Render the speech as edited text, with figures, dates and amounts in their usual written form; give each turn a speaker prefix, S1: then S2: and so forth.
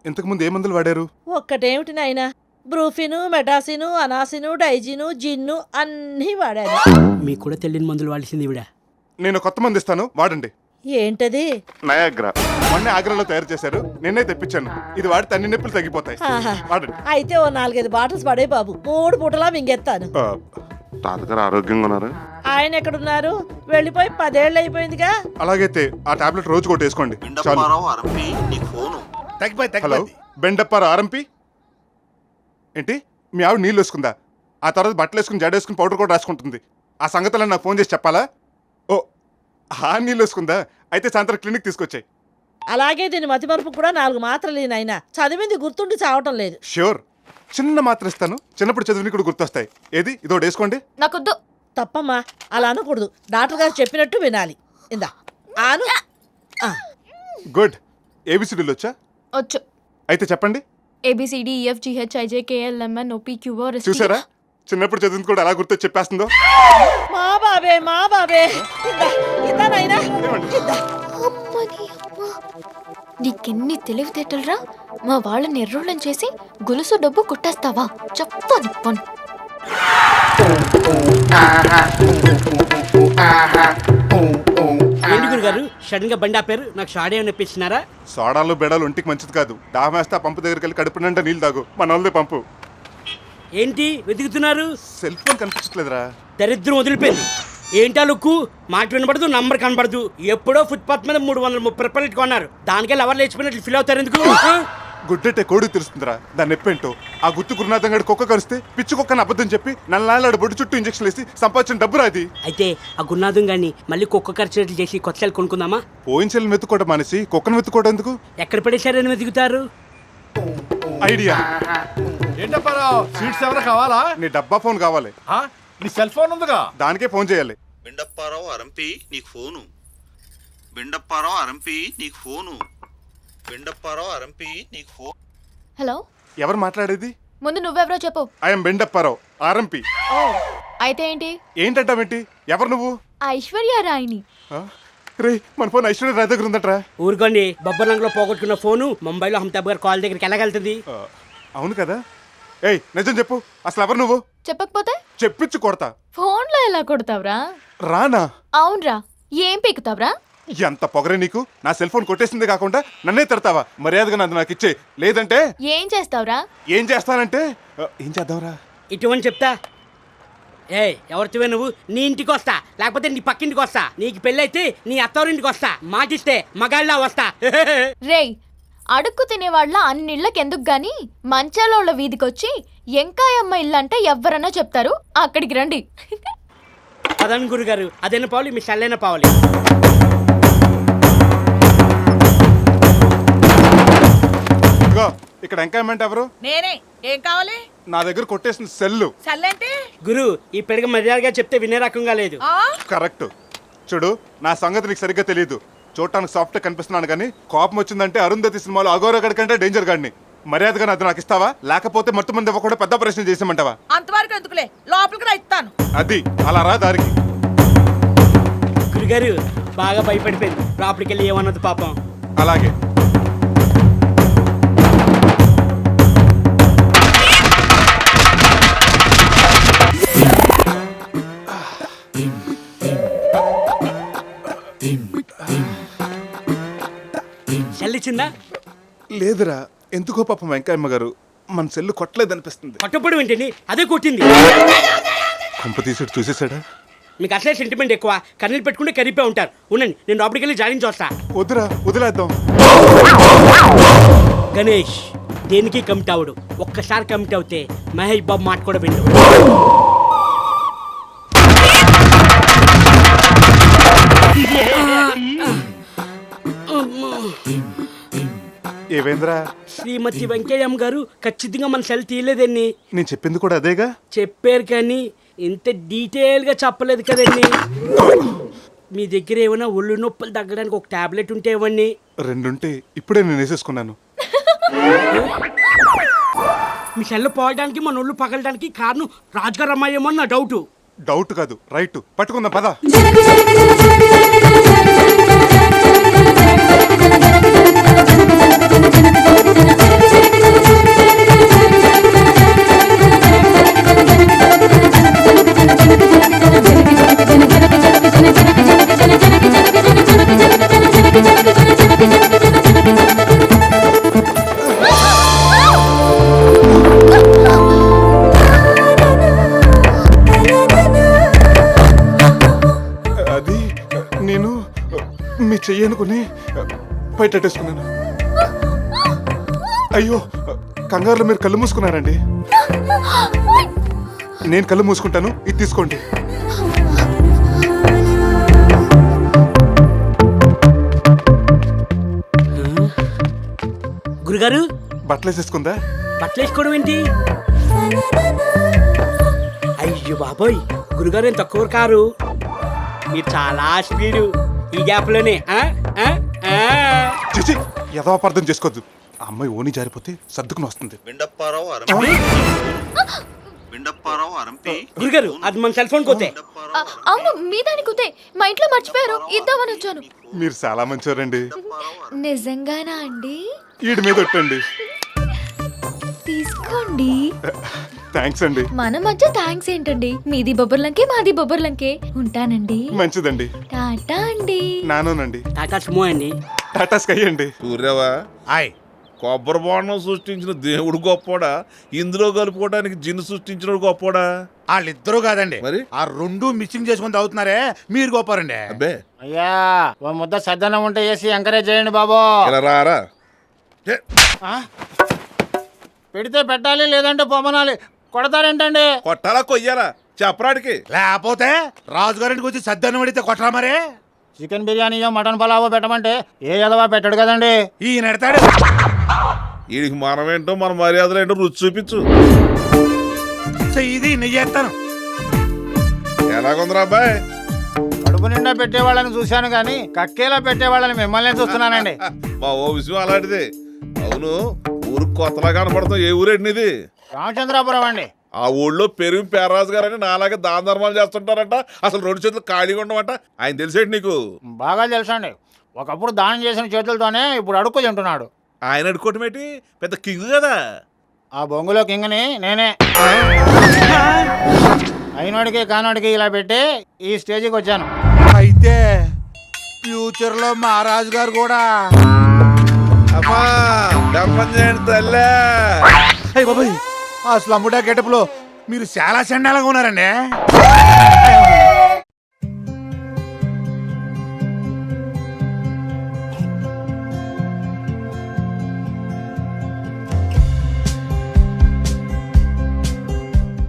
S1: ఇంతకు ముందు ఏ మందులు వాడారు?
S2: ఒక్కటేమిటి నాయనా, బ్రూఫిను, మెటాసిను, అనాసిను, డైజిను, జిన్ను అన్నీ వాడాను.
S3: మీకు కూడా తెలియని మందులు వాడిసింది ఇవిడ.
S1: నేను కొత్త మందు ఇస్తాను, వాడండి.
S2: ఏంటది?
S1: నయాగ్రా. మొన్న ఆగ్రాలో తయారు చేశారు, నిన్నే తెప్పించాను. ఇది వాడితే అన్ని నొప్పులు తగ్గిపోతాయి.
S2: ఆహా.
S1: వాడండి.
S2: అయితే ఓ 4-5 బాటిల్స్ పడే బాబు, 3 పూటలా మింగెత్తాను.
S1: తాతగారు ఆరోగ్యంగా ఉన్నారు?
S2: ఆయన ఎక్కడున్నారు? వెళ్ళిపోయి 10 ఏళ్ళు అయిపోయిందిగా.
S1: అలాగైతే ఆ టాబ్లెట్ రోజు కొట్టి వేసుకోండి. చాలు. హలో, బెండప్పారు ఆర్ఎంపీ. ఏంటి, మీ ఆవిడ నీళ్ళు వేసుకుందా? ఆ తర్వాత బట్టలు వేసుకుని జడ వేసుకుని పౌడర్ కూడా రాసుకుంటుంది. ఆ సంగతులను నాకు ఫోన్ చేసి చెప్పాలా? ఓ, ఆ నీళ్ళు వేసుకుందా? అయితే సాయంత్రం క్లినిక్ తీసుకొచ్చాయి.
S2: అలాగే దీని మతిమరుపు కూడా 4 మాత్రలు నాయనా. చదివింది గుర్తుండి చావటం లేదు.
S1: ష్యూర్, చిన్న మాత్ర ఇస్తాను, చిన్నప్పుడు చదివిని కూడా గుర్తొస్తాయి. ఏది, ఇదో వేసుకోండి.
S4: నాకొద్దు.
S2: తప్పమ్మా, అలా అనకూడదు. డాక్టర్ గారు చెప్పినట్టు వినాలి. ఇందా ఆను.
S1: గుడ్. ఏబిసిడీలు వచ్చా?
S4: వచ్చు.
S1: అయితే చెప్పండి.
S4: ABCDEFGHIJKLMNOPQR.
S1: చూసారా, చిన్నప్పుడు చదివింది కూడా అలా గుర్తొచ్చి చెప్పేస్తుందో.
S2: మా బాబే మా బాబే. ఇందా నాయనా.
S4: నీకెన్ని తెలివితేటలరా! మా వాళ్ళని ఎర్రోళ్ళని చేసి గొలుసు డబ్బు కుట్టేస్తావా? చెప్పని పని.
S3: ఏంటి గురుగారు సడన్ గా బండి ఆపారు? నాకు షాడ్ ఏమైనా ఇప్పించినారా?
S1: సోడాలు బెడాలు ఒంటికి మంచిది కాదు. దాహమేస్తే ఆ పంపు దగ్గరికి వెళ్ళి కడుపు నిండా నీళ్ళు తాగు. మన వాళ్ళదే పంపు.
S3: ఏంటి వెతుకుతున్నారు?
S1: సెల్ ఫోన్ కనిపించట్లేదురా.
S3: దరిద్రం వదిలిపోయింది. ఏంటా లుక్కు? మాట వినపడదు, నంబర్ కనపడదు. ఎప్పుడో ఫుట్పాత్ మీద 330 రూపాయలు కొన్నారు. దానికే లవర్ లేచిపోయినట్లు ఫీల్ అవుతారు ఎందుకు?
S1: గుడ్డెట్టే కోడికి తెలుస్తుందిరా దాన్ని ఎప్పేంటో. ఆ గుర్తు గురునాథం గడి కుక్క కరిస్తే పిచ్చి కుక్కని అబద్ధం చెప్పి నల్లాడు బొడ్డు చుట్టూ ఇంజక్షన్ వేసి సంపాదించిన డబ్బురా అది.
S3: అయితే ఆ గురునాథం గాని మళ్ళీ కుక్క ఖర్చునట్లు చేసి కొత్త సెల్ కొనుక్కుందామా?
S1: పోయిన సెల్ వెతుక్కోవడం మానేసి కుక్కను వెతుక్కోవడం ఎందుకు?
S3: ఎక్కడ పడేశారని వెతుకుతారు?
S1: ఐడియా.
S5: ఏంటప్పారావు, స్వీట్స్ ఎవరు కావాలా?
S1: నీ డబ్బా ఫోన్ కావాలి.
S5: నీ సెల్ ఫోన్ ఉందిగా,
S1: దానికే ఫోన్ చేయాలి.
S6: బెండప్పారావు అరంపి నీకు ఫోను. బెండప్పారావు అరంపి నీకు ఫోను. బెండప్పారావు అరంపి నీకు ఫోన్.
S4: హలో,
S1: ఎవరు మాట్లాడేది?
S4: ముందు నువ్వెవరో చెప్పు.
S1: I'm Bendu Apparao RMP.
S4: అయితే ఏంటి?
S1: ఏంటంటావేంటి? ఎవరు నువ్వు?
S4: ఐశ్వర్య రాయిని.
S1: రే, మన ఫోన్ ఐశ్వర్య రాయ్ దగ్గర ఉందట్రా.
S3: ఊరుకోండి. బొబ్బర్లంగలో పోగొట్టుకున్న ఫోను ముంబైలో అమితాబ్ గారు కాల్ దగ్గరికి వెళ్ళగలుగుతుంది.
S1: అవును కదా. ఏయ్, నిజం చెప్పు, అసలు ఎవరు నువ్వు?
S4: చెప్పకపోతే
S1: చెప్పించు కొడతా.
S4: ఫోన్లో ఎలా కొడతావురా?
S1: రానా?
S4: అవునరా. ఏం పీకుతావురా?
S1: ఎంత పొగరే నీకు! నా సెల్ ఫోన్ కొట్టేసింది కాకుండా నన్నే తిడతావా? మర్యాదగా నాకు ఇచ్చే, లేదంటే
S4: ఏం చేస్తావురా?
S1: ఏం చేస్తానంటే ఏం చేద్దాంరా?
S3: ఇటువంటి చెప్తా. ఎవరితివే నువ్వు? నీ ఇంటికి వస్తా, లేకపోతే నీ పక్కింటికి వస్తా. నీకు పెళ్ళైతే నీ అత్తవారింటికి వస్తా. మాటిస్తే మగాళ్ళ వస్తా.
S4: రేయ్, అడుక్కు తినేవాళ్ళ అన్నిళ్ళకెందుకు గాని మంచాలోళ్ళ వీధికొచ్చి ఎంకాయమ్మ ఇల్లంటే ఎవ్వరన్నా చెప్తారు. అక్కడికి రండి.
S3: పదం గురుగారు, అదైనా పావాలి, మీ చల్లైన పావాలి.
S1: ఇదిగో, ఇక్కడ ఎంకాయమెంట్ ఎవరు?
S2: నేనే. ఏం కావాలి?
S1: నా దగ్గర కొట్టేసిన సెల్లు.
S2: చల్లంటే
S3: గురు, ఈ పెడగ మర్యాదగా చెప్తే వినే రకంగా లేదు.
S1: కరెక్ట్. చూడు, నా సంగతి నీకు సరిగ్గా తెలియదు. చూడటానికి సాఫ్ట్ కనిపిస్తున్నాను కానీ కోపం వచ్చిందంటే అరుంధతి సినిమాలో అఘోరగడ్ కంటే డేంజర్ గాడిని. మర్యాదగా అది నాకు ఇస్తావా, లేకపోతే మొత్తం మంది ఇవ్వకుండా పెద్ద ప్రశ్న చేసామంటావా?
S2: అంతవరకు ఎందుకులే, లోపలికి రా ఇస్తాను.
S1: అది అలా రా దారికి.
S3: గురుగారు బాగా భయపడిపోయింది. లోపలికి వెళ్ళి ఏమన్నది పాపం.
S1: అలాగే.
S3: చల్లిచిందా?
S1: లేదురా, ఎందుకో పాపం వెంకయ్యమ్మ గారు మన సెల్లు కొట్టలేదనిపిస్తుంది.
S3: కొట్టప్పుడు ఏంటండి, అదే కొట్టింది.
S1: కొంప తీసుడు చూసేసాడా?
S3: మీకు అసలే సెంటిమెంట్ ఎక్కువ. కన్నీళ్ళు పెట్టుకుంటే కరిపే ఉంటారు. ఉండండి, నేను లోపలికి వెళ్ళి జాయిన్ చేస్తా.
S1: వద్దురా, వదిలేద్దాం.
S3: గణేష్ దేనికి కమిట్ అవడు. ఒక్కసారి కమిట్ అవుతే మహేష్ బాబు మాట కూడా విండు.
S1: ఏవేంద్రా?
S3: శ్రీమతి వెంకయ్యమ్మ గారు ఖచ్చితంగా మన సెల్ తీయలేదండి.
S1: నేను చెప్పింది కూడా అదేగా.
S3: చెప్పారు కానీ ఇంత డీటెయిల్ గా చెప్పలేదు కదండి. మీ దగ్గర ఏమైనా ఒళ్ళు నొప్పులు తగ్గడానికి ఒక టాబ్లెట్ ఉంటే ఇవ్వండి.
S1: 2 ఉంటే ఇప్పుడే నేను వేసేసుకున్నాను.
S3: మీ సెల్ పోవడానికి మన ఒళ్ళు పగలడానికి కారణం రాజుగారు అమ్మాయేమో నా డౌట్.
S1: డౌట్ కాదు, రైట్. పట్టుకుందాం పద. చెయ్యనుకుని బయటెట్టేసుకున్నాను. అయ్యో, కంగారులో మీరు కళ్ళు మూసుకున్నారండి. నేను కళ్ళు మూసుకుంటాను, ఇది తీసుకోండి.
S3: గురుగారు
S1: బట్టలు వేసేసుకుందా?
S3: బట్టలు వేసుకోవడం ఏంటి? అయ్యో బాబోయ్, గురుగారు ఏం తక్కువ కారు. మీరు చాలా స్పీడు. ఈ గ్యాప్లోనే
S1: చిచి, ఏదో అపార్థం చేసుకోవద్దు. ఆ అమ్మాయి ఓని జారిపోతే సర్దుకుని వస్తుంది.
S6: బిండప్పారావు అరంపి బిండప్పారావు అరంపి
S3: గురుగారు అది మన సెల్ ఫోన్ కోతే.
S4: అవును, మీ దాని కుతే మా ఇంట్లో మర్చిపోయారు, ఇద్దామని వచ్చాను.
S1: మీరు చాలా మంచివారండి.
S4: నిజంగానా అండి?
S1: వీడి మీద ఒట్టండి.
S4: తీసుకోండి.
S1: థ్యాంక్స్ అండి.
S4: మన మధ్య థ్యాంక్స్ ఏంటండి? మీది బొబ్బర్లంకే, మాది బొబ్బర్లంకే. ఉంటానండి.
S1: మంచిదండి.
S4: టాటా అండి.
S1: నానోనండి.
S3: టాటా సుమో అండి.
S1: టాటా స్కై అండి.
S7: సూర్యవా
S5: ఆయ్
S7: కొబ్బరి బోండం సృష్టించిన దేవుడు గొప్పోడా, ఇందులో కలుపుకోవడానికి జిన్ను సృష్టించినోడు గొప్పోడా?
S5: వాళ్ళిద్దరూ కాదండి,
S7: మరి?
S5: ఆ రెండు మిక్సింగ్ చేసుకుని తాగుతున్నారే, మీరు గొప్పారండి.
S7: అబ్బే
S8: అయ్యా ఓ ముద్ద సద్దనం ఉంటే వేసి ఎంకరేజ్ చేయండి బాబు.
S7: ఇలా రారా.
S8: ఆ? పెడితే పెట్టాలి, లేదంటే పొమ్మనాలి. కొడతారేంటండి?
S7: కొట్టాలా కొయ్యాలా చెప్పరాడికి?
S5: లేకపోతే రాజుగారింటికి వచ్చి సద్దన్నం అడిగితే కొట్టరా మరి?
S8: చికెన్ బిర్యానీయో మటన్ పలావో పెట్టమంటే ఏ ఎదవా పెట్టడు కదండి.
S5: ఈయన ఎడతాడు.
S7: వీడికి మనమేంటో మన మర్యాదలు ఏంటో రుచి చూపించు.
S5: ఇది నెయ్యి ఎత్తాను.
S7: ఎలాగుందిరా అబ్బాయి?
S8: కడుపు నిండా పెట్టే వాళ్ళని చూశాను కానీ కక్కేలా పెట్టే వాళ్ళని మిమ్మల్ని చూస్తున్నానండి.
S7: మా ఓ విషయం అలాంటిది. అవును, ఊరు కొత్తలా కనపడతావు. ఏ ఊరేంటి ఇది?
S8: రామచంద్రాపురం అండి.
S7: ఆ ఊళ్ళో పెరుగు పేరాజు గారని నాలాగే దాన ధర్మాలు చేస్తుంటారంట. అసలు రెండు చేతులు ఖాళీగా ఉండమంట. ఆయన తెలిసేటి నీకు?
S8: బాగా తెలుసండి. ఒకప్పుడు దానం చేసిన చేతులతోనే ఇప్పుడు అడుక్కు తింటున్నాడు.
S7: ఆయన అడుకోవటం ఏంటి? పెద్ద కింగ్ కదా.
S8: ఆ బొంగులో కింగని నేనే. అయినోడికి కానోడికి ఇలా పెట్టి ఈ స్టేజ్కి వచ్చాను.
S5: అయితే ఫ్యూచర్ లో మహారాజు గారు కూడా.
S7: అమ్మా డబ్బని చేయండి తల్లే.
S5: అయ్య బాబాయ్, ఆ స్లమ్ముడా గెటప్ లో మీరు చాలా చండాలంగా ఉన్నారండి.